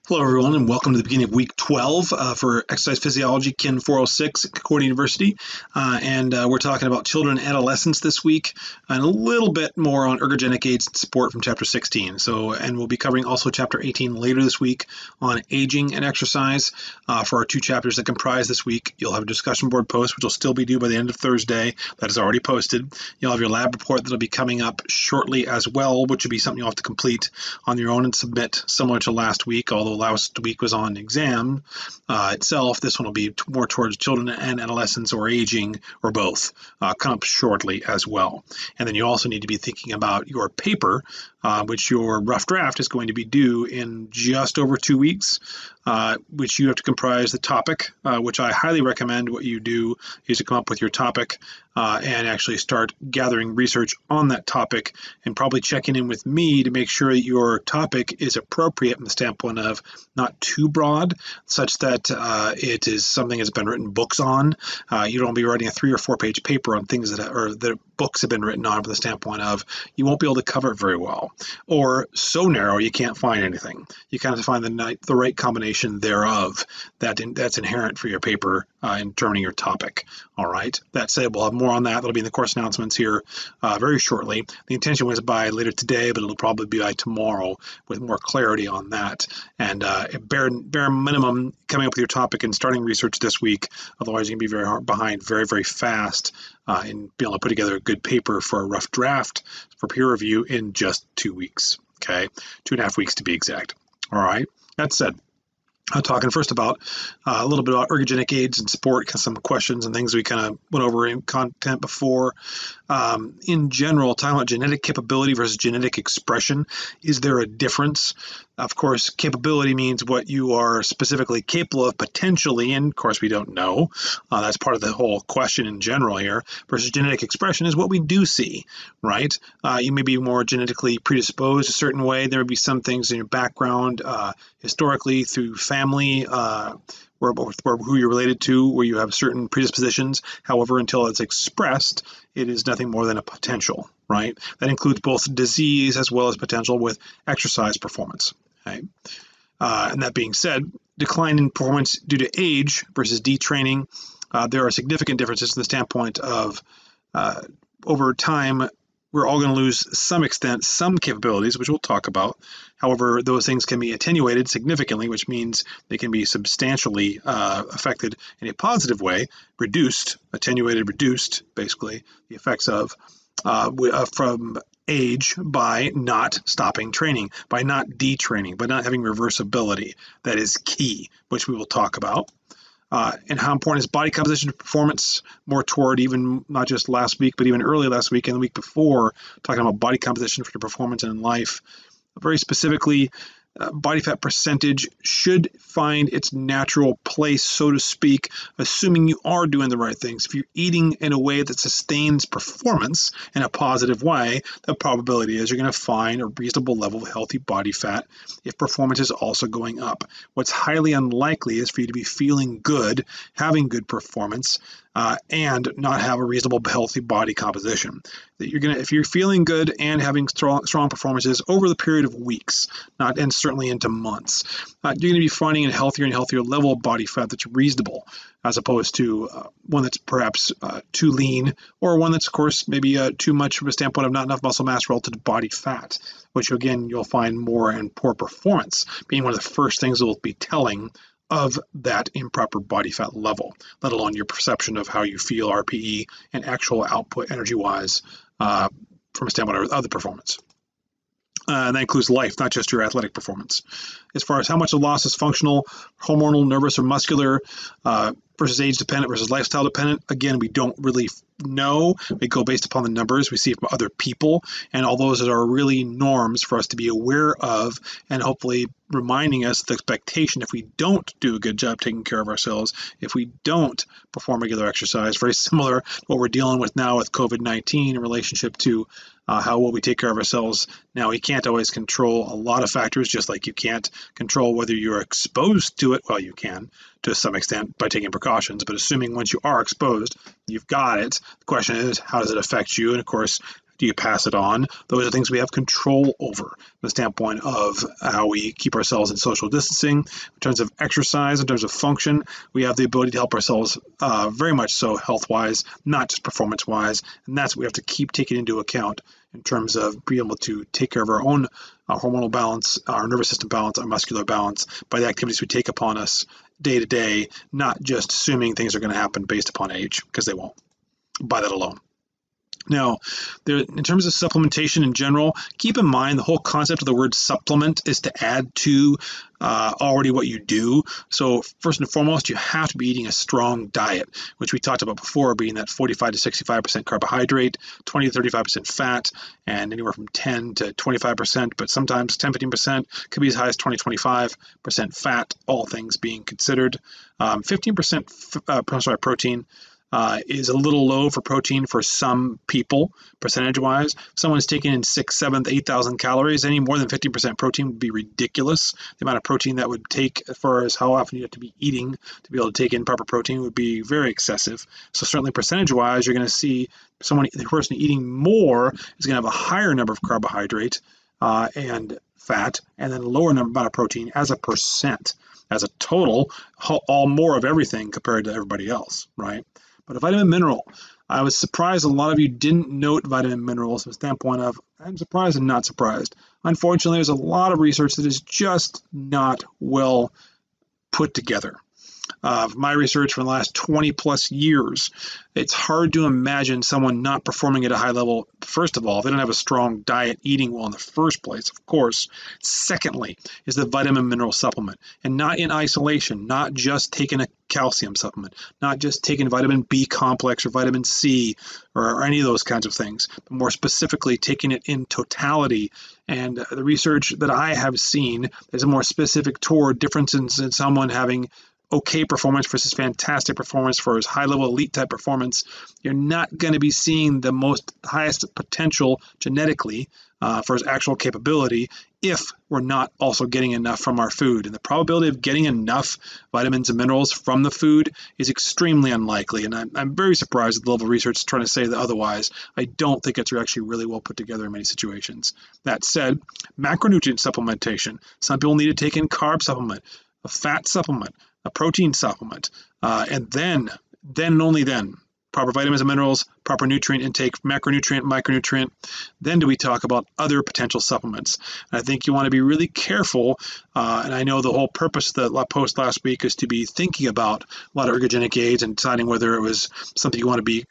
Hello, everyone, and welcome to the beginning of week 12 for Exercise Physiology, Kin 406 at Concordia University. We're talking about children and adolescents this week, and a little bit more on ergogenic aids and support from chapter 16. And we'll be covering also chapter 18 later this week on aging and exercise for our two chapters that comprise this week. You'll have a discussion board post, which will still be due by the end of Thursday. That is already posted. You'll have your lab report that'll be coming up shortly as well, which will be something you'll have to complete on your own and submit, similar to last week, although last week was on exam itself. This one will be more towards children and adolescents or aging or both, come up shortly as well. And then you also need to be thinking about your paper, which your rough draft is going to be due in just over 2 weeks, which you have to comprise the topic, which I highly recommend. What you do is to come up with your topic and actually start gathering research on that topic and probably checking in with me to make sure that your topic is appropriate from the standpoint of not too broad, such that it is something that's been written books on. You don't be writing a 3 or 4 page paper on things that books have been written on from the standpoint of you won't be able to cover it very well, or so narrow you can't find anything. You kind of find the right combination thereof that's inherent for your paper in determining your topic. All right. That said, we'll have more on that. That'll be in the course announcements here very shortly. The intention was by later today, but it'll probably be by tomorrow with more clarity on that. And bare minimum, coming up with your topic and starting research this week. Otherwise, you can be very hard behind very, very fast in being able to put together a good paper for a rough draft for peer review in just 2 weeks. Okay, 2.5 weeks to be exact. All right. That said, talking first about a little bit about ergogenic aids and support, some questions and things we kind of went over in content before. In general, talking about genetic capability versus genetic expression, is there a difference? Of course, capability means what you are specifically capable of potentially, and of course we don't know. That's part of the whole question in general here. Versus genetic expression is what we do see, right? You may be more genetically predisposed a certain way. There may be some things in your background, historically through family, where who you're related to, where you have certain predispositions. However, until it's expressed, it is nothing more than a potential, right? That includes both disease as well as potential with exercise performance. Okay? And that being said, decline in performance due to age versus detraining, there are significant differences from the standpoint of over time, we're all going to lose to some extent some capabilities, which we'll talk about. However, those things can be attenuated significantly, which means they can be substantially affected in a positive way, attenuated, reduced, basically, the effects of from age by not stopping training, by not detraining, by not having reversibility. That is key, which we will talk about. And how important is body composition to performance, more toward even not just last week, but even early last week and the week before, talking about body composition for your performance and in life. Very specifically, body fat percentage should find its natural place, so to speak, assuming you are doing the right things. If you're eating in a way that sustains performance in a positive way, the probability is you're going to find a reasonable level of healthy body fat if performance is also going up. What's highly unlikely is for you to be feeling good, having good performance, and not have a reasonable, healthy body composition. If you're feeling good and having strong performances over the period of weeks, and certainly into months, you're going to be finding a healthier and healthier level of body fat that's reasonable, as opposed to one that's perhaps too lean, or one that's, of course, maybe too much from a standpoint of not enough muscle mass relative to body fat, which again you'll find more in poor performance being one of the first things that will be telling of that improper body fat level, let alone your perception of how you feel RPE and actual output energy-wise from a standpoint of other performance. And that includes life, not just your athletic performance. As far as how much the loss is functional, hormonal, nervous, or muscular, versus age dependent versus lifestyle dependent, again, we don't really know. We go based upon the numbers we see from other people, and all those are really norms for us to be aware of, and hopefully reminding us the expectation if we don't do a good job taking care of ourselves, if we don't perform regular exercise, very similar to what we're dealing with now with COVID-19 in relationship to how well we take care of ourselves. Now, we can't always control a lot of factors, just like you can't control whether you're exposed to it. Well, you can to some extent by taking precautions, but assuming once you are exposed, you've got it. The question is, how does it affect you? And of course, Do you pass it on? Those are things we have control over from the standpoint of how we keep ourselves in social distancing. In terms of exercise, in terms of function, we have the ability to help ourselves very much so health-wise, not just performance-wise, and that's what we have to keep taking into account in terms of being able to take care of our own hormonal balance, our nervous system balance, our muscular balance by the activities we take upon us day to day, not just assuming things are going to happen based upon age, because they won't, by that alone. Now, in terms of supplementation in general, keep in mind the whole concept of the word supplement is to add to already what you do. So first and foremost, you have to be eating a strong diet, which we talked about before, being that 45 to 65% carbohydrate, 20 to 35% fat, and anywhere from 10 to 25%, but sometimes 10, 15% could be as high as 20, 25% fat, all things being considered. 15% protein. Is a little low for protein for some people, percentage-wise. If someone's taking in 6, 7, 8,000 calories, any more than 50% protein would be ridiculous. The amount of protein that would take, as far as how often you have to be eating to be able to take in proper protein, would be very excessive. So certainly percentage-wise, you're going to see the person eating more is going to have a higher number of carbohydrate and fat, and then a lower amount of protein as a percent. As a total, all more of everything compared to everybody else, right? But a vitamin mineral, I was surprised a lot of you didn't note vitamin minerals from the standpoint of, I'm surprised and not surprised. Unfortunately, there's a lot of research that is just not well put together. My research for the last 20 plus years, it's hard to imagine someone not performing at a high level. First of all, if they don't have a strong diet, eating well in the first place, of course. Secondly, is the vitamin mineral supplement, and not in isolation, not just taking a calcium supplement, not just taking vitamin B complex or vitamin C or any of those kinds of things, but more specifically taking it in totality. And the research that I have seen is more specific toward differences in someone having okay performance versus fantastic performance for his high-level elite type performance. You're not going to be seeing the highest potential genetically for his actual capability if we're not also getting enough from our food. And the probability of getting enough vitamins and minerals from the food is extremely unlikely. And I'm very surprised at the level of research trying to say that otherwise. I don't think it's actually really well put together in many situations. That said, macronutrient supplementation. Some people need to take in carb supplement, a fat supplement, a protein supplement, and then and only then, proper vitamins and minerals, proper nutrient intake, macronutrient, micronutrient. Then do we talk about other potential supplements? And I think you want to be really careful, and I know the whole purpose of the post last week is to be thinking about a lot of ergogenic aids and deciding whether it was something you want to be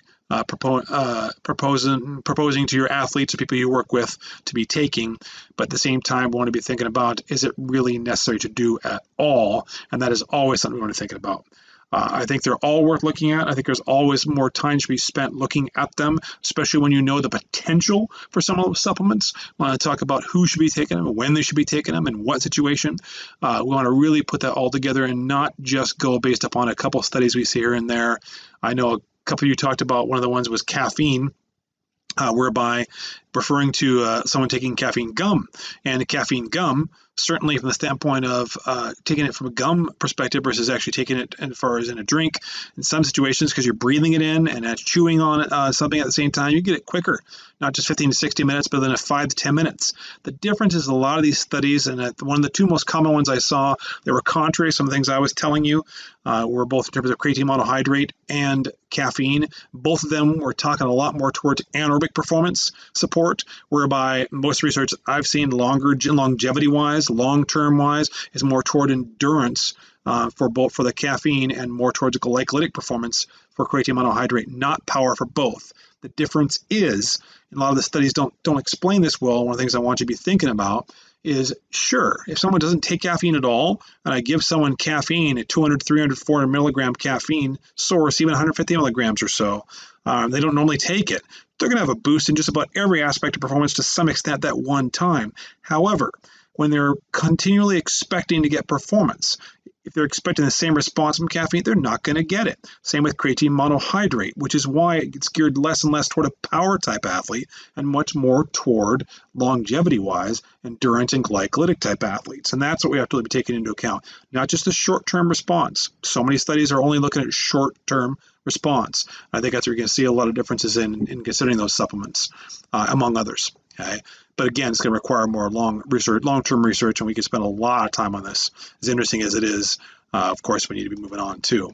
proposing to your athletes or people you work with to be taking, but at the same time we want to be thinking about, is it really necessary to do at all? And that is always something we want to think about. I think they're all worth looking at. I think there's always more time to be spent looking at them, especially when you know the potential for some of those supplements. We want to talk about who should be taking them, when they should be taking them, in what situation. We want to really put that all together and not just go based upon a couple studies we see here and there. I know a couple of you talked about, one of the ones was caffeine, whereby referring to someone taking caffeine gum. And the caffeine gum, certainly from the standpoint of taking it from a gum perspective versus actually taking it as far as in a drink, in some situations, because you're breathing it in and that's chewing on something at the same time, you get it quicker, not just 15 to 60 minutes, but then 5 to 10 minutes. The difference is a lot of these studies, and one of the two most common ones I saw, they were contrary to some of the things I was telling you, were both in terms of creatine monohydrate and caffeine. Both of them were talking a lot more towards anaerobic performance support, whereby most research I've seen longevity-wise, long-term-wise, is more toward endurance for the caffeine and more towards glycolytic performance for creatine monohydrate, not power for both. The difference is, and a lot of the studies don't explain this well, one of the things I want you to be thinking about is, sure, if someone doesn't take caffeine at all, and I give someone caffeine at 200, 300, 400 milligram caffeine source, even 150 milligrams or so, they don't normally take it, they're going to have a boost in just about every aspect of performance to some extent that one time. However, when they're continually expecting to get performance, if they're expecting the same response from caffeine, they're not going to get it. Same with creatine monohydrate, which is why it gets geared less and less toward a power type athlete and much more toward longevity-wise, endurance and glycolytic type athletes. And that's what we have to be taking into account, not just the short-term response. So many studies are only looking at short-term response. I think that's where you're going to see a lot of differences in considering those supplements, among others. Okay, but again, it's going to require more long-term research, and we could spend a lot of time on this. As interesting as it is, of course, we need to be moving on too.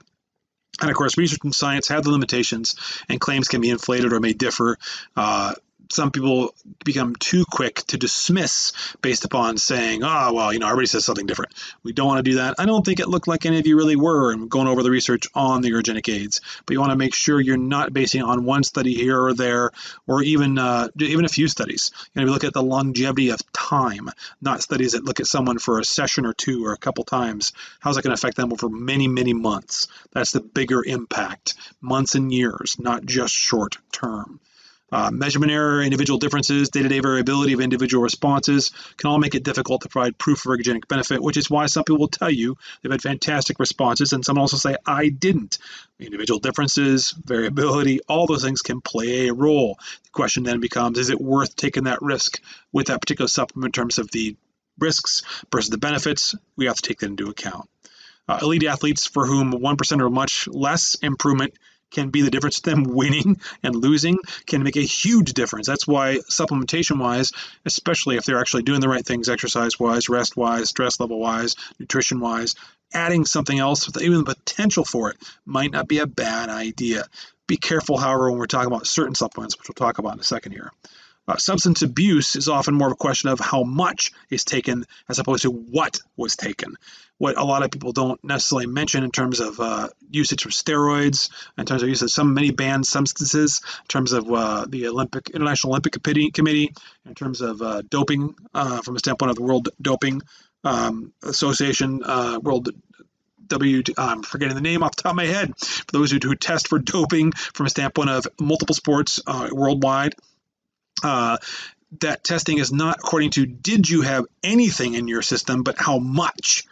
And of course, research and science have the limitations, and claims can be inflated or may differ. Some people become too quick to dismiss based upon saying, oh, well, everybody says something different. We don't want to do that. I don't think it looked like any of you really were going over the research on the ergogenic aids, but you want to make sure you're not basing it on one study here or there, or even a few studies. You look at the longevity of time, not studies that look at someone for a session or two or a couple times. How's that going to affect them over many, many months? That's the bigger impact, months and years, not just short term. Measurement error, individual differences, day-to-day variability of individual responses can all make it difficult to provide proof of ergogenic benefit, which is why some people will tell you they've had fantastic responses, and some also say, I didn't. Individual differences, variability, all those things can play a role. The question then becomes, is it worth taking that risk with that particular supplement in terms of the risks versus the benefits? We have to take that into account. Elite athletes for whom 1% or much less improvement can be the difference. Them winning and losing can make a huge difference. That's why supplementation-wise, especially if they're actually doing the right things exercise-wise, rest-wise, stress level-wise, nutrition-wise, adding something else with even the potential for it might not be a bad idea. Be careful, however, when we're talking about certain supplements, which we'll talk about in a second here. Substance abuse is often more of a question of how much is taken as opposed to what was taken. What a lot of people don't necessarily mention in terms of usage of steroids, in terms of use of many banned substances, in terms of the International Olympic Committee, in terms of doping from a standpoint of the World Doping Association, I'm forgetting the name off the top of my head, for those who test for doping from a standpoint of multiple sports worldwide. That testing is not according to did you have anything in your system, but how much.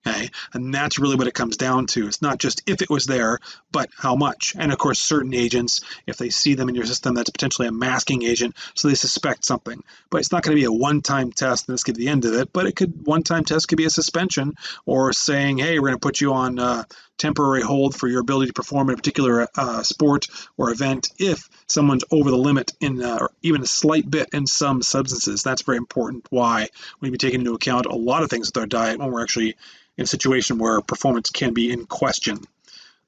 Okay, and that's really what it comes down to. It's not just if it was there, but how much. And of course, certain agents, if they see them in your system, that's potentially a masking agent, so they suspect something. But it's not going to be a one-time test, and this could be the end of it. But one-time test could be a suspension, or saying, hey, we're going to put you on temporary hold for your ability to perform in a particular sport or event if someone's over the limit in or even a slight bit in some substances. That's very important. Why we need to be taking into account a lot of things with our diet when we're actually in a situation where performance can be in question.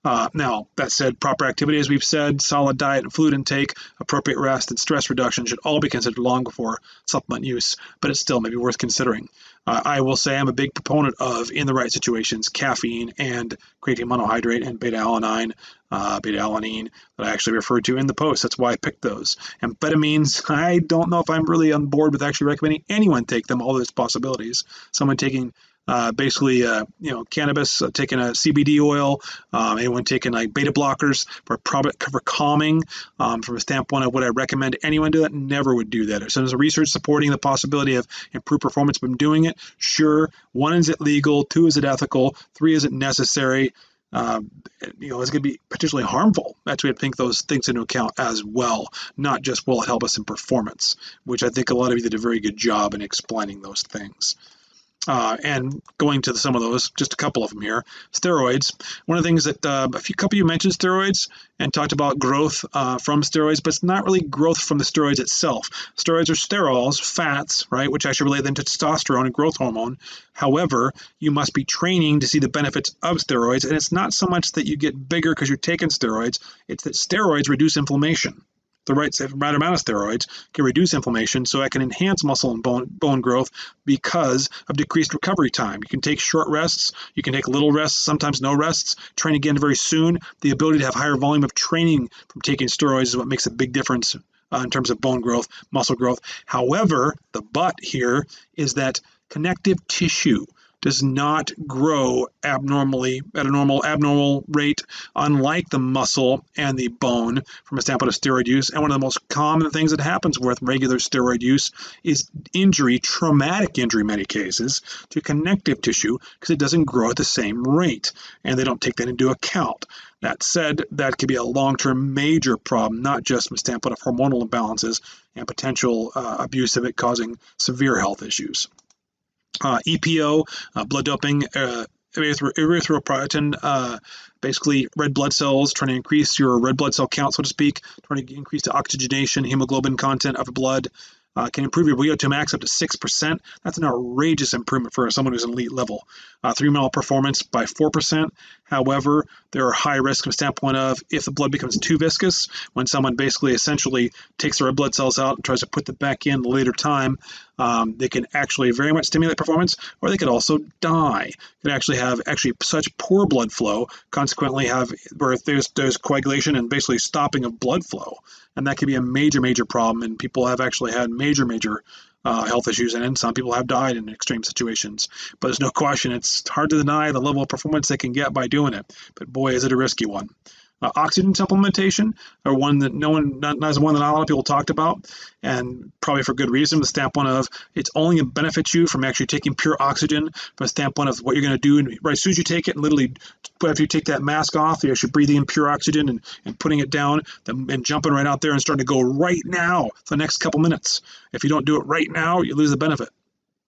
Now, that said, proper activity, as we've said, solid diet and fluid intake, appropriate rest, and stress reduction should all be considered long before supplement use, but it's still maybe worth considering. I will say I'm a big proponent of, in the right situations, caffeine and creatine monohydrate and beta-alanine that I actually referred to in the post. That's why I picked those. Amphetamines, I don't know if I'm really on board with actually recommending anyone take them, all those possibilities. Someone taking cannabis, taking a CBD oil, anyone taking like beta blockers for calming, from a standpoint of what I recommend anyone do that, never would do that. So there's research supporting the possibility of improved performance from doing it. Sure. 1, is it legal? 2, is it ethical? 3, is it necessary? It's going to be potentially harmful. That's why I think those things into account as well, not just will it help us in performance, which I think a lot of you did a very good job in explaining those things. And going to some of those, just a couple of them here. Steroids. One of the things that couple of you mentioned steroids and talked about growth from steroids, but it's not really growth from the steroids itself. Steroids are sterols, fats, right, which actually relate then to testosterone and growth hormone. However, you must be training to see the benefits of steroids, and it's not so much that you get bigger because you're taking steroids, it's that steroids reduce inflammation. The right amount of steroids can reduce inflammation, so it can enhance muscle and bone growth because of decreased recovery time. You can take short rests, you can take little rests, sometimes no rests, train again very soon. The ability to have higher volume of training from taking steroids is what makes a big difference in terms of bone growth, muscle growth. However, the but here is that connective tissue does not grow abnormally at an abnormal rate, unlike the muscle and the bone from a standpoint of steroid use. And one of the most common things that happens with regular steroid use is injury, traumatic injury in many cases, to connective tissue because it doesn't grow at the same rate, and they don't take that into account. That said, that could be a long-term major problem, not just from a standpoint of hormonal imbalances and potential abuse of it causing severe health issues. EPO, blood doping, erythropoietin, basically red blood cells, trying to increase your red blood cell count, so to speak, trying to increase the oxygenation, hemoglobin content of blood. Can improve your VO2 max up to 6%. That's an outrageous improvement for someone who's an elite level. 3-mile performance by 4%. However, there are high risks from the standpoint of if the blood becomes too viscous, when someone basically essentially takes their red blood cells out and tries to put them back in later time, they can actually very much stimulate performance, or they could also die. Could actually have such poor blood flow, consequently have where there's coagulation and basically stopping of blood flow. And that could be a major problem, and people have actually had major health issues, and some people have died in extreme situations. But there's no question, it's hard to deny the level of performance they can get by doing it. But boy, is it a risky one. Oxygen supplementation, or one that one that not a lot of people talked about, and probably for good reason. The standpoint of it's only going to benefit you from actually taking pure oxygen. From the standpoint of what you're going to do, and right as soon as you take it, and literally after you take that mask off, you're actually breathing in pure oxygen and putting it down, and jumping right out there and starting to go right now for the next couple minutes. If you don't do it right now, you lose the benefit.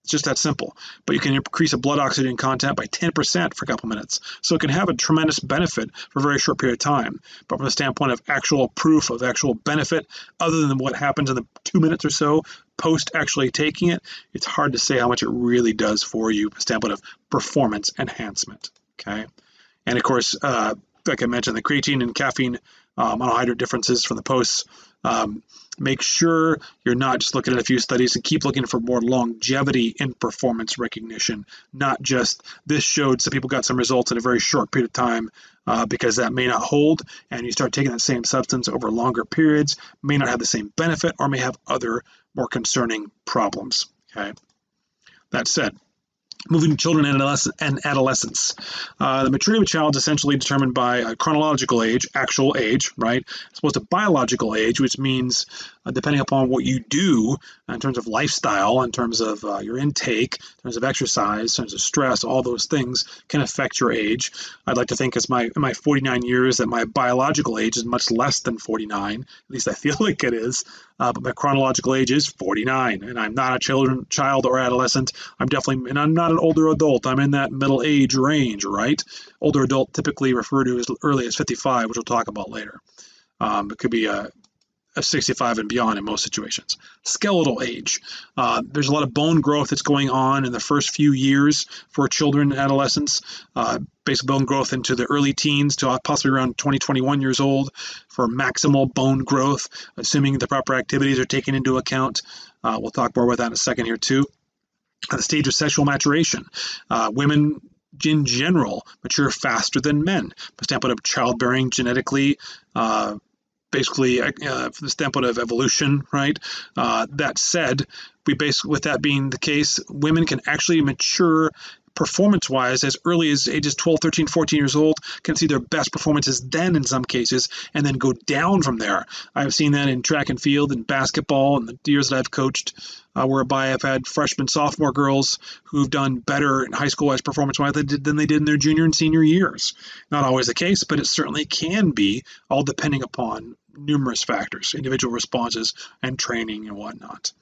It's just that simple. But you can increase a blood oxygen content by 10% for a couple minutes. So it can have a tremendous benefit for a very short period of time. But from the standpoint of actual proof of actual benefit, other than what happens in the 2 minutes or so post actually taking it, it's hard to say how much it really does for you from the standpoint of performance enhancement. Okay. And of course, like I mentioned, the creatine and caffeine monohydrate differences from the posts. Make sure you're not just looking at a few studies, and keep looking for more longevity in performance recognition, not just this showed some people got some results in a very short period of time, because that may not hold, and you start taking that same substance over longer periods, may not have the same benefit, or may have other more concerning problems. Okay. That said, moving to children and adolescents. The maturity of a child is essentially determined by chronological age, actual age, right? As opposed to biological age, which means depending upon what you do in terms of lifestyle, in terms of your intake, in terms of exercise, in terms of stress, all those things can affect your age. I'd like to think in my 49 years that my biological age is much less than 49. At least I feel like it is. But my chronological age is 49, and I'm not a child or adolescent. I'm not an older adult. I'm in that middle age range, right? Older adult typically referred to as early as 55, which we'll talk about later. It could be a 65 and beyond in most situations. Skeletal age. There's a lot of bone growth that's going on in the first few years for children and adolescents. Basic bone growth into the early teens to possibly around 20, 21 years old for maximal bone growth, assuming the proper activities are taken into account. We'll talk more about that in a second here too. The stage of sexual maturation. Women in general mature faster than men. From the standpoint of childbearing genetically, basically from the standpoint of evolution, right? That said, with that being the case, women can actually mature performance-wise as early as ages 12, 13, 14 years old, can see their best performances then in some cases, and then go down from there. I've seen that in track and field and basketball and the years that I've coached, whereby I've had freshman, sophomore girls who've done better in high school as performance-wise than they did in their junior and senior years. Not always the case, but it certainly can be, all depending upon numerous factors, individual responses and training and whatnot.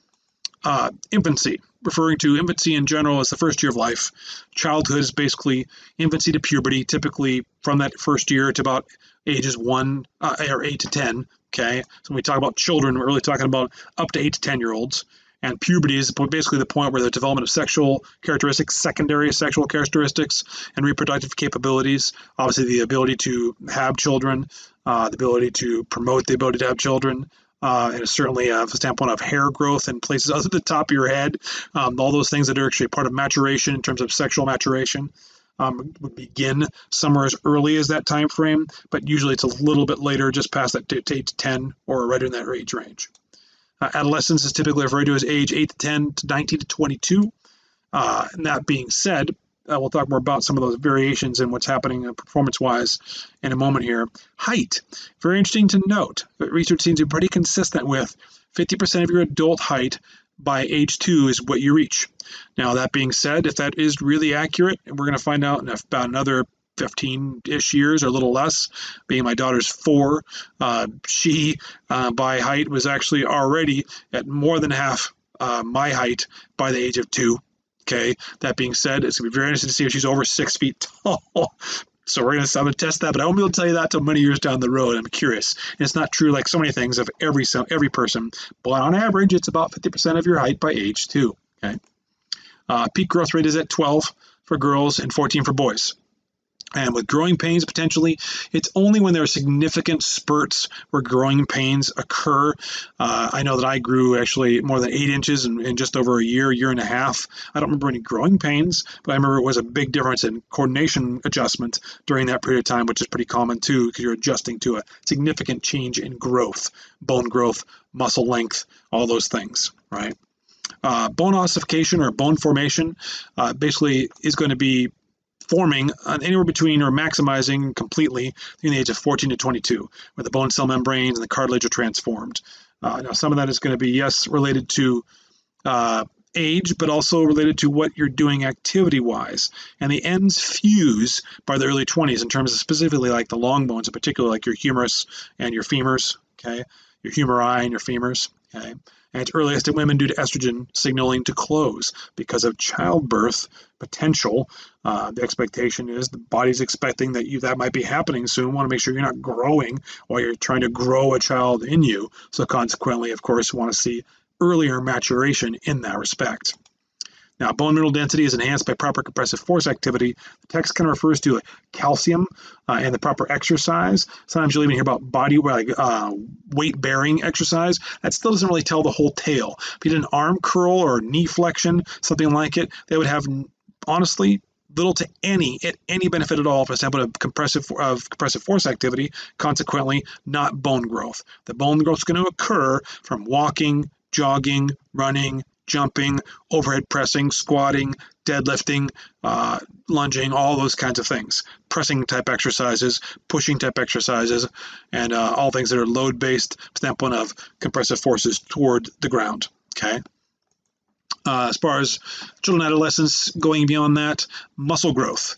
Infancy, referring to infancy in general as the first year of life. Childhood is basically infancy to puberty, typically from that first year to about ages 1 or 8 to 10. Okay, so when we talk about children, we're really talking about up to 8 to 10-year-olds. And puberty is basically the point where the development of sexual characteristics, secondary sexual characteristics, and reproductive capabilities, obviously the ability to have children, the ability to promote the ability to have children, and certainly from a standpoint of hair growth in places other than the top of your head, all those things that are actually part of maturation in terms of sexual maturation would begin somewhere as early as that time frame, but usually it's a little bit later, just past that 8 to 10 or right in that age range. Adolescence is typically referred to as age 8 to 10 to 19 to 22. And that being said, we'll talk more about some of those variations and what's happening performance-wise in a moment here. Height. Very interesting to note that research seems to be pretty consistent with 50% of your adult height by age 2 is what you reach. Now, that being said, if that is really accurate, and we're going to find out in about another 15-ish years or a little less, being my daughter's 4, she by height was actually already at more than half my height by the age of 2. Okay, that being said, it's going to be very interesting to see if she's over 6 feet tall. So I'm going to test that, but I won't be able to tell you that till many years down the road. I'm curious. And it's not true, like so many things, of every person, but on average, it's about 50% of your height by age too. Okay. Peak growth rate is at 12 for girls and 14 for boys. And with growing pains, potentially, it's only when there are significant spurts where growing pains occur. I know that I grew actually more than 8 inches in just over a year and a half. I don't remember any growing pains, but I remember it was a big difference in coordination adjustment during that period of time, which is pretty common too, because you're adjusting to a significant change in growth, bone growth, muscle length, all those things, right? Bone ossification or bone formation basically is going to be forming anywhere between or maximizing completely between the age of 14 to 22, where the bone cell membranes and the cartilage are transformed. Now, some of that is going to be, yes, related to age, but also related to what you're doing activity-wise. And the ends fuse by the early 20s in terms of specifically like the long bones, in particular like your humerus and your femurs, okay? Your humeri and your femurs, okay? And it's earliest in women due to estrogen signaling to close because of childbirth potential. The expectation is the body's expecting that that might be happening soon. Want to make sure you're not growing while you're trying to grow a child in you. So consequently, of course, you want to see earlier maturation in that respect. Now, bone mineral density is enhanced by proper compressive force activity. The text kind of refers to calcium and the proper exercise. Sometimes you'll even hear about weight-bearing exercise. That still doesn't really tell the whole tale. If you did an arm curl or knee flexion, something like it, they would have, honestly, little to any benefit at all for example of compressive force activity, consequently not bone growth. The bone growth is going to occur from walking, jogging, running, jumping, overhead pressing, squatting, deadlifting, lunging, all those kinds of things. Pressing type exercises, pushing type exercises, and all things that are load-based standpoint of compressive forces toward the ground. Okay. As far as children and adolescents, going beyond that, muscle growth.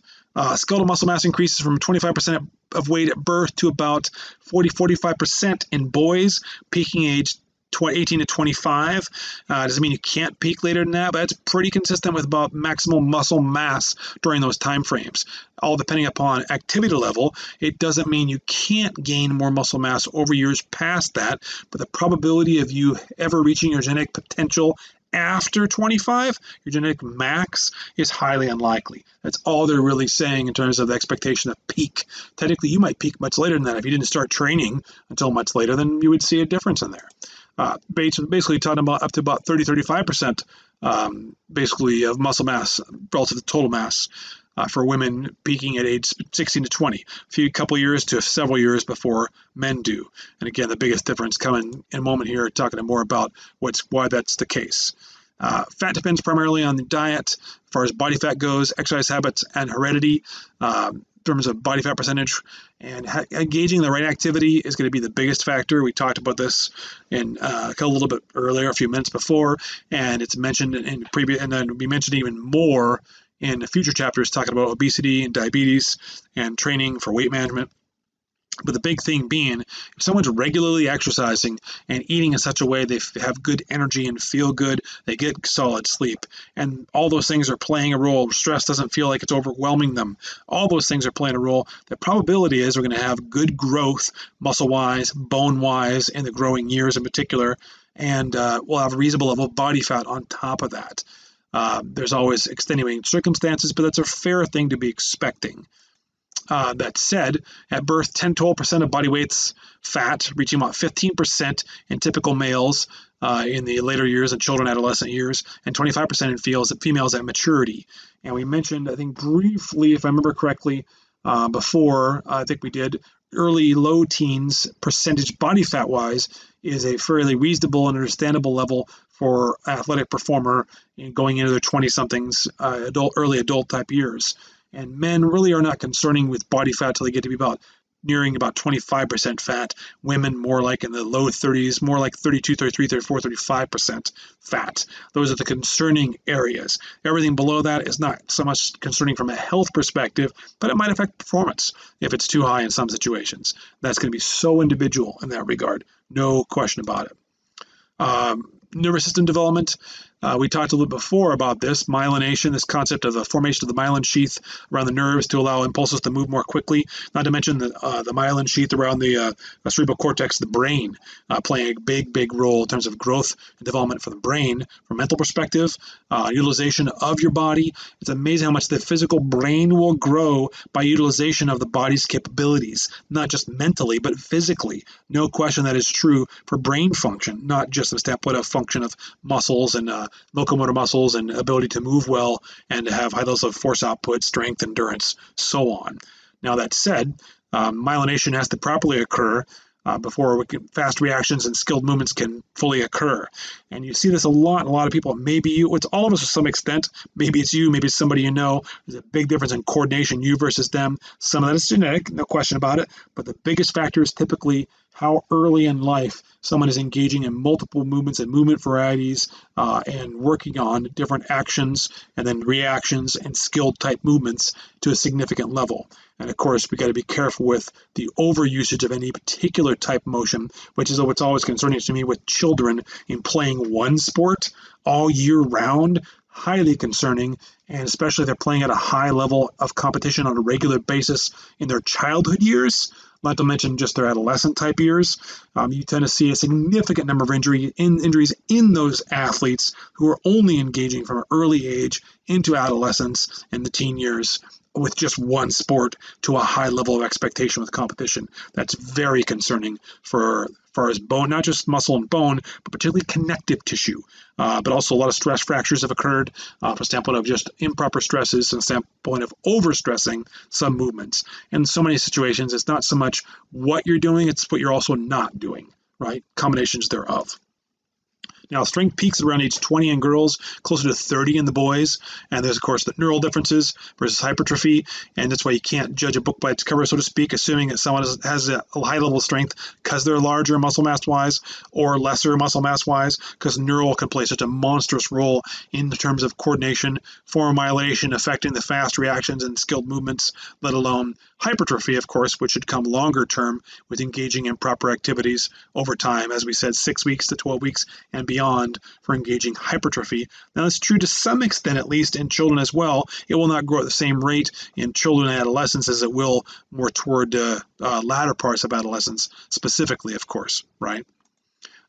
Skeletal muscle mass increases from 25% of weight at birth to about 40-45% in boys, peaking age 18 to 25. Doesn't mean you can't peak later than that, but it's pretty consistent with about maximal muscle mass during those time frames. All depending upon activity level, it doesn't mean you can't gain more muscle mass over years past that, but the probability of you ever reaching your genetic potential after 25, your genetic max, is highly unlikely. That's all they're really saying in terms of the expectation of peak. Technically, you might peak much later than that. If you didn't start training until much later, then you would see a difference in there. Basically talking about up to about 30-35% basically of muscle mass relative to total mass for women peaking at age 16 to 20, a couple years to several years before men do. And again, the biggest difference coming in a moment here, talking more about why that's the case. Fat depends primarily on the diet as far as body fat goes, exercise habits, and heredity. In terms of body fat percentage, and engaging the right activity is going to be the biggest factor. We talked about this in a little bit earlier, a few minutes before, and it's mentioned in previous, and then we mentioned even more in the future chapters talking about obesity and diabetes and training for weight management. But the big thing being, if someone's regularly exercising and eating in such a way they have good energy and feel good, they get solid sleep. And all those things are playing a role. Stress doesn't feel like it's overwhelming them. All those things are playing a role. The probability is we're going to have good growth, muscle-wise, bone-wise, in the growing years in particular, and we'll have a reasonable level of body fat on top of that. There's always extenuating circumstances, but that's a fair thing to be expecting. That said, at birth, 10-12% of body weight's fat, reaching about 15% in typical males in the later years and children, adolescent years, and 25% in females at maturity. And we mentioned, I think briefly, if I remember correctly, before, I think we did, early low teens percentage body fat wise is a fairly reasonable and understandable level for athletic performer going into their 20-somethings, early adult type years. And men really are not concerning with body fat till they get to be nearing about 25% fat. Women more like in the low 30s, more like 32, 33, 34, 35% fat. Those are the concerning areas. Everything below that is not so much concerning from a health perspective, but it might affect performance if it's too high in some situations. That's going to be so individual in that regard. No question about it. Nervous system development. We talked a little bit before about this myelination, this concept of the formation of the myelin sheath around the nerves to allow impulses to move more quickly. Not to mention the myelin sheath around the cerebral cortex, the brain, playing a big role in terms of growth and development for the brain, from a mental perspective, utilization of your body. It's amazing how much the physical brain will grow by utilization of the body's capabilities, not just mentally, but physically. No question that is true for brain function, not just the standpoint of function of muscles and locomotor muscles and ability to move well and to have high levels of force output, strength, endurance, so on. Now, that said, myelination has to properly occur before fast reactions and skilled movements can fully occur. And you see this a lot of people. Maybe you, it's all of us to some extent. Maybe it's you, maybe it's somebody you know. There's a big difference in coordination, you versus them. Some of that is genetic, no question about it. But the biggest factor is typically how early in life someone is engaging in multiple movements and movement varieties and working on different actions and then reactions and skilled type movements to a significant level. And of course, we got to be careful with the overusage of any particular type motion, which is what's always concerning to me with children in playing one sport all year round. Highly concerning, and especially if they're playing at a high level of competition on a regular basis in their childhood years, not to mention just their adolescent type years. You tend to see a significant number of injuries in those athletes who are only engaging from an early age into adolescence and the teen years with just one sport to a high level of expectation with competition. That's very concerning for as far as bone, not just muscle and bone, but particularly connective tissue. But also a lot of stress fractures have occurred from a standpoint of just improper stresses and standpoint of overstressing some movements. In so many situations, it's not so much what you're doing, it's what you're also not doing, right? Combinations thereof. Now, strength peaks around age 20 in girls, closer to 30 in the boys. And there's, of course, the neural differences versus hypertrophy. And that's why you can't judge a book by its cover, so to speak, assuming that someone has a high level of strength because they're larger muscle mass-wise or lesser muscle mass-wise, because neural can play such a monstrous role in terms of coordination, form myelination, affecting the fast reactions and skilled movements, let alone hypertrophy, of course, which should come longer term with engaging in proper activities over time, as we said, 6 weeks to 12 weeks and beyond for engaging hypertrophy. Now, that's true to some extent, at least in children as well. It will not grow at the same rate in children and adolescents as it will more toward latter parts of adolescence, specifically, of course, right?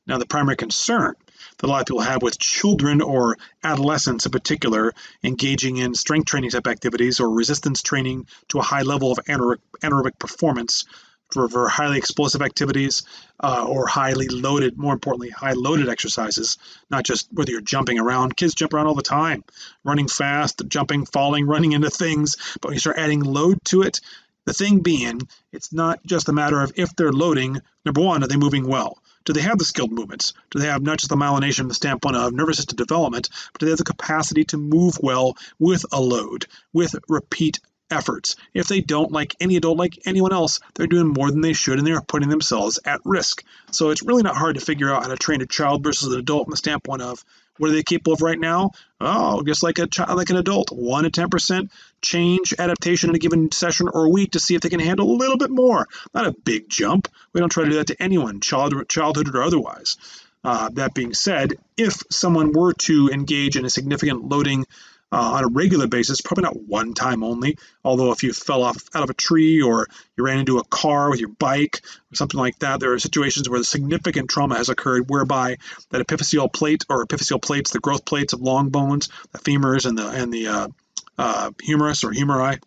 Now, the primary concern that a lot of people have with children or adolescents in particular engaging in strength training type activities or resistance training to a high level of anaerobic performance for highly explosive activities or highly loaded, more importantly, high loaded exercises, not just whether you're jumping around. Kids jump around all the time, running fast, jumping, falling, running into things. But when you start adding load to it, the thing being, it's not just a matter of if they're loading. Number one, are they moving well? Do they have the skilled movements? Do they have not just the myelination from the standpoint of nervous system development, but do they have the capacity to move well with a load, with repeat efforts? If they don't, like any adult, like anyone else, they're doing more than they should and they're putting themselves at risk. So it's really not hard to figure out how to train a child versus an adult from the standpoint of what are they capable of right now? Oh, just like a child, like an adult, 1 to 10% change adaptation in a given session or week to see if they can handle a little bit more. Not a big jump. We don't try to do that to anyone, childhood or otherwise. That being said, if someone were to engage in a significant loading on a regular basis, probably not one time only, although if you fell off out of a tree or you ran into a car with your bike or something like that, there are situations where the significant trauma has occurred whereby that epiphyseal plate or epiphyseal plates, the growth plates of long bones, the femurs and the humerus or humeri,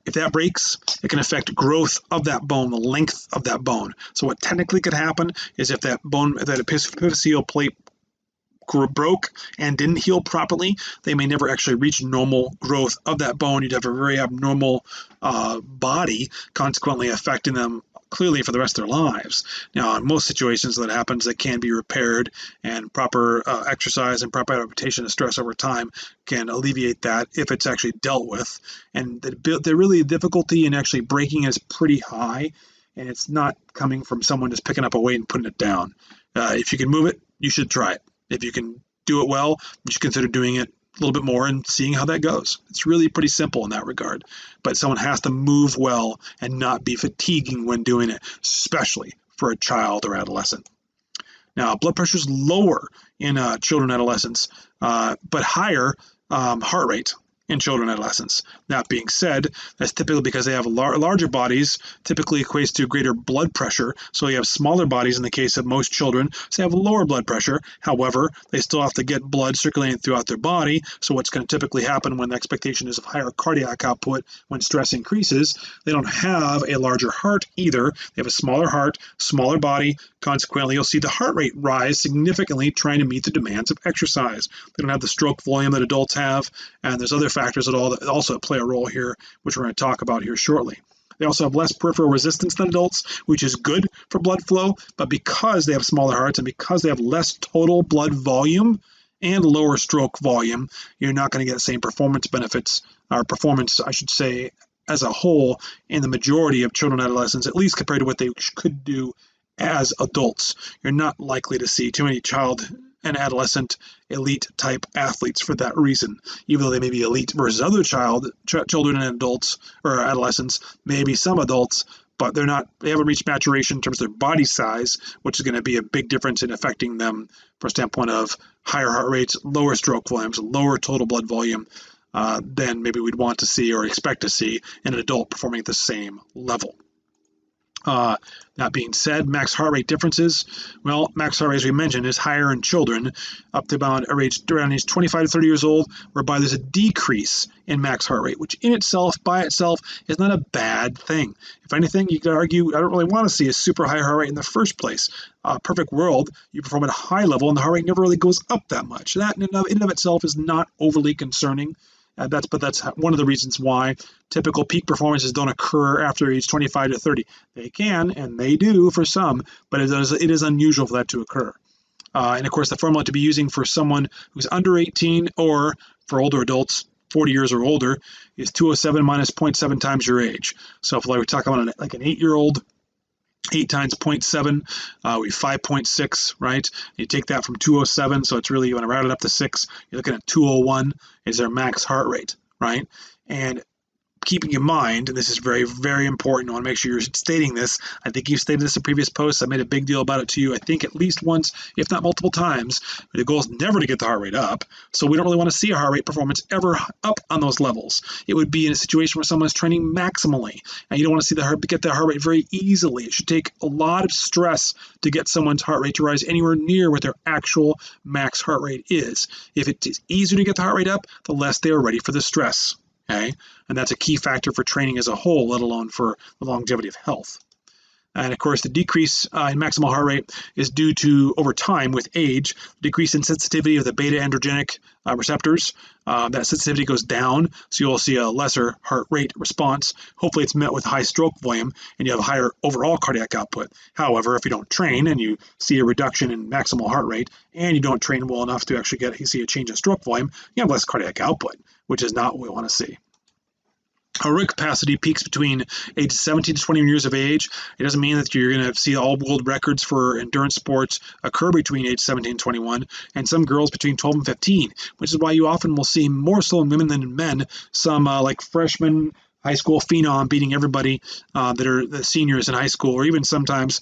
if that breaks, it can affect growth of that bone, the length of that bone. So what technically could happen is if that bone, that epiphyseal plate broke and didn't heal properly, they may never actually reach normal growth of that bone. You'd have a very abnormal body, consequently affecting them clearly for the rest of their lives. Now, in most situations that happens, that can be repaired, and proper exercise and proper adaptation to stress over time can alleviate that if it's actually dealt with. And the really difficulty in actually breaking is pretty high, and it's not coming from someone just picking up a weight and putting it down. If you can move it, you should try it. If you can do it well, you should consider doing it a little bit more and seeing how that goes. It's really pretty simple in that regard. But someone has to move well and not be fatiguing when doing it, especially for a child or adolescent. Now, blood pressure is lower in children and adolescents, but higher heart rate in children and adolescents. That being said, that's typically because they have larger bodies, typically equates to greater blood pressure. So you have smaller bodies in the case of most children, so they have lower blood pressure. However, they still have to get blood circulating throughout their body. So what's going to typically happen when the expectation is of higher cardiac output when stress increases, they don't have a larger heart either. They have a smaller heart, smaller body. Consequently, you'll see the heart rate rise significantly trying to meet the demands of exercise. They don't have the stroke volume that adults have, and there's other factors that also play a role here, which we're going to talk about here shortly. They also have less peripheral resistance than adults, which is good for blood flow, but because they have smaller hearts and because they have less total blood volume and lower stroke volume, you're not going to get the same performance benefits, or performance, I should say, as a whole in the majority of children and adolescents, at least compared to what they could do as adults. You're not likely to see too many child and adolescent elite type athletes for that reason, even though they may be elite versus other children and adults or adolescents, maybe some adults, but they haven't reached maturation in terms of their body size, which is going to be a big difference in affecting them from a standpoint of higher heart rates, lower stroke volumes, lower total blood volume than maybe we'd want to see or expect to see in an adult performing at the same level. That being said, max heart rate differences. Well, max heart rate, as we mentioned, is higher in children up to around age 25 to 30 years old, whereby there's a decrease in max heart rate, which in itself, by itself, is not a bad thing. If anything, you could argue, I don't really want to see a super high heart rate in the first place. Perfect world, you perform at a high level and the heart rate never really goes up that much. That in and of itself is not overly concerning. That's one of the reasons why typical peak performances don't occur after age 25 to 30. They can, and they do for some, but it is unusual for that to occur. And of course, the formula to be using for someone who's under 18 or for older adults, 40 years or older, is 207 minus 0.7 times your age. So if we're talking about like an 8-year-old, 8 times 0.7, we 5.6, right? You take that from 207, so it's really, you want to round it up to 6, you're looking at 201 is their max heart rate, right? And keeping in mind, and this is very, very important, I want to make sure you're stating this. I think you've stated this in previous posts. I made a big deal about it to you, I think at least once, if not multiple times. The goal is never to get the heart rate up, so we don't really want to see a heart rate performance ever up on those levels. It would be in a situation where someone's training maximally, and you don't want to see get the heart rate very easily. It should take a lot of stress to get someone's heart rate to rise anywhere near what their actual max heart rate is. If it is easier to get the heart rate up, the less they are ready for the stress. Okay? And that's a key factor for training as a whole, let alone for the longevity of health. And of course, the decrease in maximal heart rate is due to, over time with age, decrease in sensitivity of the beta androgenic receptors. That sensitivity goes down, so you'll see a lesser heart rate response. Hopefully it's met with high stroke volume and you have a higher overall cardiac output. However, if you don't train and you see a reduction in maximal heart rate and you don't train well enough to actually see a change in stroke volume, you have less cardiac output, which is not what we want to see. Aerobic capacity peaks between age 17 to 21 years of age. It doesn't mean that you're going to see all world records for endurance sports occur between age 17 and 21, and some girls between 12 and 15, which is why you often will see more so in women than in men. Some like freshmen, high school phenom beating everybody that are the seniors in high school, or even sometimes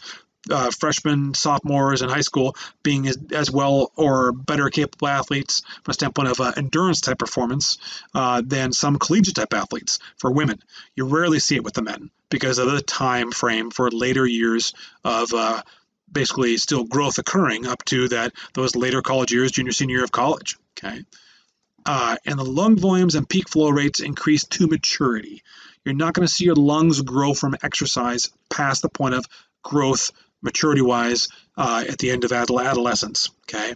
freshmen, sophomores in high school being as well or better capable athletes from a standpoint of endurance type performance than some collegiate type athletes for women. You rarely see it with the men because of the time frame for later years of basically still growth occurring up to those later college years, junior, senior year of college. Okay. And the lung volumes and peak flow rates increase to maturity. You're not going to see your lungs grow from exercise past the point of growth maturity-wise at the end of adolescence, okay?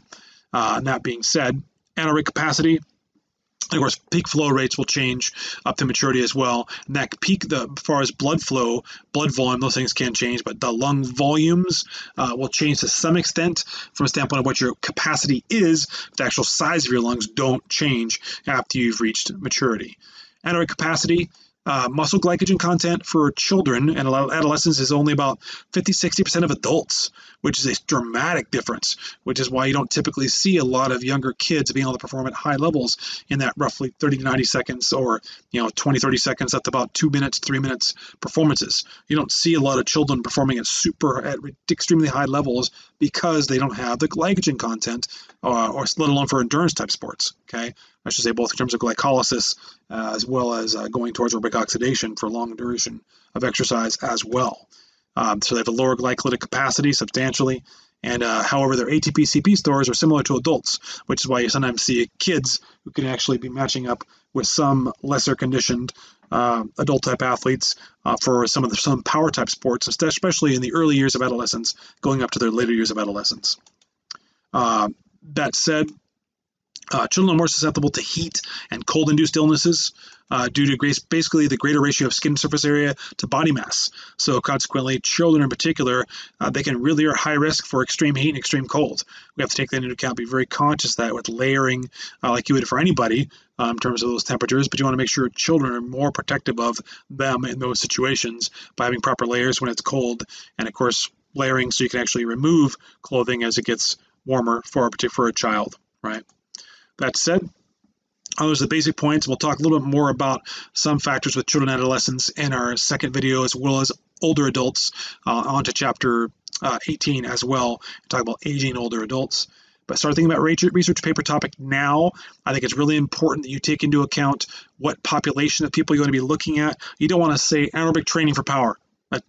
And that being said, anaerobic capacity, of course, peak flow rates will change up to maturity as well. And that peak, as far as blood flow, blood volume, those things can change, but the lung volumes will change to some extent from a standpoint of what your capacity is. The actual size of your lungs don't change after you've reached maturity. Anaerobic capacity, Muscle glycogen content for children and a lot of adolescents is only about 50-60% of adults, which is a dramatic difference, which is why you don't typically see a lot of younger kids being able to perform at high levels in that roughly 30 to 90 seconds or 20-30 seconds up to about 2 minutes, 3 minutes performances. You don't see a lot of children performing at extremely high levels because they don't have the glycogen content or let alone for endurance type sports. Okay, I should say both in terms of glycolysis as well as going towards aerobic oxidation for long duration of exercise as well. So they have a lower glycolytic capacity substantially, and however, their ATP CP stores are similar to adults, which is why you sometimes see kids who can actually be matching up with some lesser conditioned adult type athletes for some power type sports, especially in the early years of adolescence, going up to their later years of adolescence. That said, children are more susceptible to heat and cold-induced illnesses due to basically the greater ratio of skin surface area to body mass. So consequently, children in particular, they can really are high risk for extreme heat and extreme cold. We have to take that into account, be very conscious of that with layering like you would for anybody in terms of those temperatures, but you want to make sure children are more protective of them in those situations by having proper layers when it's cold, and of course layering so you can actually remove clothing as it gets warmer for a child, right? That said, those are the basic points. We'll talk a little bit more about some factors with children and adolescents in our second video, as well as older adults onto chapter 18 as well, talk about aging older adults. But start thinking about research paper topic now. I think it's really important that you take into account what population of people you're going to be looking at. You don't want to say anaerobic training for power.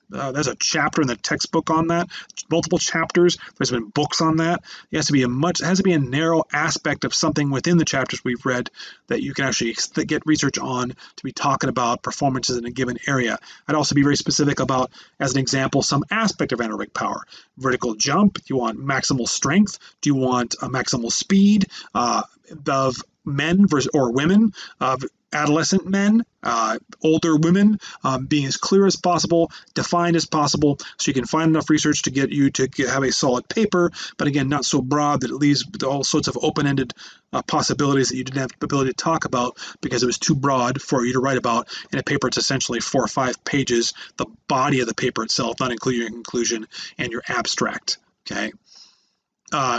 There's a chapter in the textbook on that, multiple chapters. There's been books on that. It has to be a narrow aspect of something within the chapters we've read that you can actually get research on to be talking about performances in a given area. I'd also be very specific about, as an example, some aspect of anaerobic power. Vertical jump, do you want maximal strength? Do you want a maximal speed of men versus or women, of adolescent men, older women, being as clear as possible, defined as possible, so you can find enough research to get you to have a solid paper, but again, not so broad that it leaves all sorts of open-ended possibilities that you didn't have the ability to talk about because it was too broad for you to write about in a paper. It's essentially 4 or 5 pages, the body of the paper itself, not including your conclusion and your abstract, okay?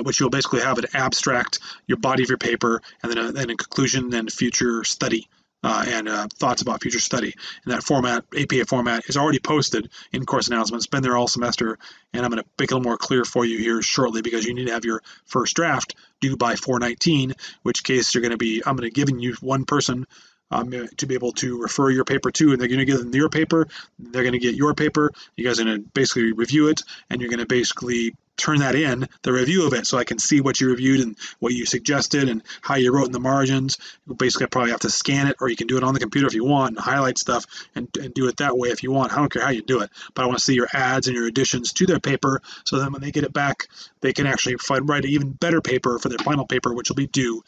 Which you'll basically have an abstract, your body of your paper, and then a conclusion and future study and thoughts about future study. And that format, APA format, is already posted in course announcements. It's been there all semester, and I'm going to make it a little more clear for you here shortly because you need to have your first draft due by 4/19, which case I'm going to be giving you one person to be able to refer your paper to, and they're going to get your paper, they're going to get your paper, you guys are going to basically review it, and you're going to basically turn that in, the review of it, so I can see what you reviewed and what you suggested and how you wrote in the margins. You'll basically probably have to scan it, or you can do it on the computer if you want and highlight stuff and do it that way if you want. I don't care how you do it, but I want to see your adds and your additions to their paper, so then when they get it back, they can actually write an even better paper for their final paper, which will be due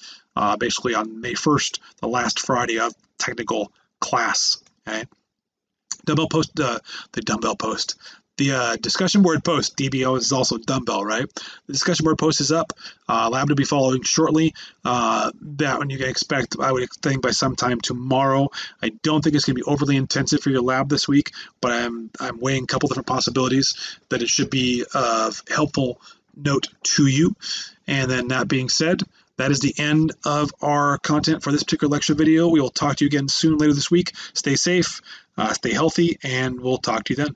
basically on May 1st, the last Friday of technical class. Okay. The discussion board post, DBO is also dumbbell, right? The discussion board post is up. Lab to be following shortly. That one you can expect, I would think, by sometime tomorrow. I don't think it's going to be overly intensive for your lab this week, but I'm weighing a couple different possibilities that it should be of helpful note to you. And then that being said, that is the end of our content for this particular lecture video. We will talk to you again soon later this week. Stay safe, stay healthy, and we'll talk to you then.